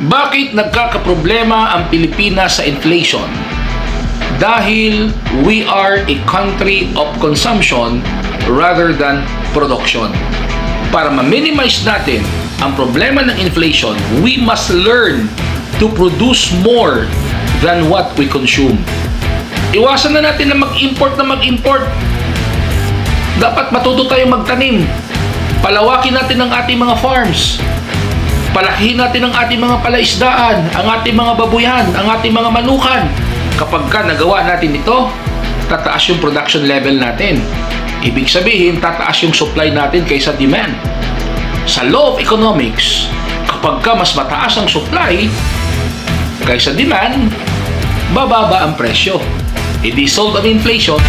Bakit nagkakaproblema ang Pilipinas sa inflation? Dahil we are a country of consumption rather than production. Para ma-minimize natin ang problema ng inflation, we must learn to produce more than what we consume. Iwasan na natin na mag-import. Dapat matuto tayong magtanim. Palawakin natin ang ating mga farms. Palakihin natin ang ating mga palaisdaan, ang ating mga babuyan, ang ating mga manukan. Kapag nagawa natin ito, tataas yung production level natin. Ibig sabihin, tataas yung supply natin kaysa demand. Sa law of economics, kapag mas mataas ang supply kaysa demand, bababa ang presyo. It is solved of inflation.